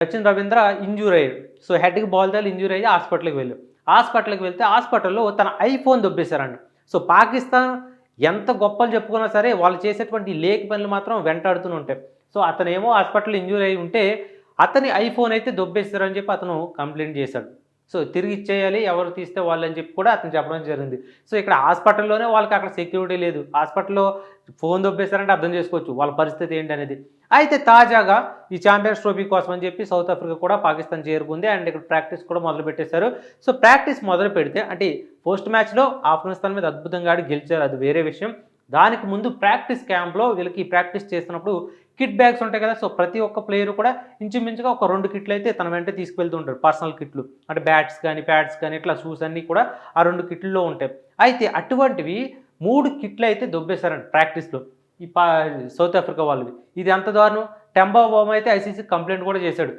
Sachin Ravindra injure అయ్యాడు. So హెడ్‌కి ball తగిలి injure అయ్యి హాస్పిటల్‌కి వెళ్ళాడు. హాస్పిటల్‌కి వెళ్తే హాస్పిటల్‌లో తన ఐఫోన్ దొబ్బేశారంట. సో పాకిస్తాన్ ఎంత గొప్పలు చెప్పుకున్నా సరే వాళ్ళు చేసేటువంటి లేఖి పనులు మాత్రం వెంటాడుతూనే ఉంటాయి. సో అతనేమో హాస్పిటల్‌లో ఇంజ్యూర్ అయ్యి ఉంటే అతని ఐఫోన్ అయితే దొబ్బేశారని చెప్పి అతను కంప్లెయింట్ చేశాడు. సో తిరిగి ఇచ్చేయాలి ఎవరు తీస్తే వాళ్ళని చెప్పి కూడా అతను చెప్పడం జరిగింది. సో ఇక్కడ హాస్పిటల్‌లోనే వాళ్ళకి అక్కడ సెక్యూరిటీ లేదు. హాస్పిటల్‌లో ఫోన్ దొబ్బేశారంటే అర్థం చేసుకోవచ్చు వాళ్ళ పరిస్థితి ఏంటనేది. అయితే తాజాగా ఈ ఛాంపియన్స్ ట్రోఫీ కోసం అని చెప్పి సౌత్ ఆఫ్రికా కూడా పాకిస్తాన్ చేరుకుంది. అండ్ ఇక్కడ ప్రాక్టీస్ కూడా మొదలుపెట్టేశారు. సో ప్రాక్టీస్ మొదలు పెడితే అంటే పోస్ట్ మ్యాచ్‌లో ఆఫ్ఘనిస్తాన్ మీద అద్భుతంగా ఆడి గెలిచారు. అది వేరే విషయం. దానికి ముందు ప్రాక్టీస్ క్యాంప్‌లో వీళ్ళకి ప్రాక్టీస్ చేస్తున్నప్పుడు కిట్ బ్యాగ్స్ ఉంటాయి కదా! సో ప్రతి ఒక్క ప్లేయర్ కూడా ఇంచుమించుగా ఒక 2 కిట్లు అయితే తన వెంట తీసుకువెళ్తూ ఉంటారు. పర్సనల్ కిట్లు. అంటే బ్యాట్స్ కానీ, ప్యాడ్స్ కానీ ఇట్లా షూస్ అన్నీ కూడా ఆ 2 కిట్లలో ఉంటాయి. అయితే అటువంటివి 3 కిట్లు అయితే దొబ్బేశారంట ప్రాక్టీస్‌లో. ఈ సౌత్ ఆఫ్రికా వాళ్ళవి. ఇది ఎంత దారుణం. టెంబా బామ్ అయితే ఐసీసీకి కంప్లెయింట్ కూడా చేశాడు.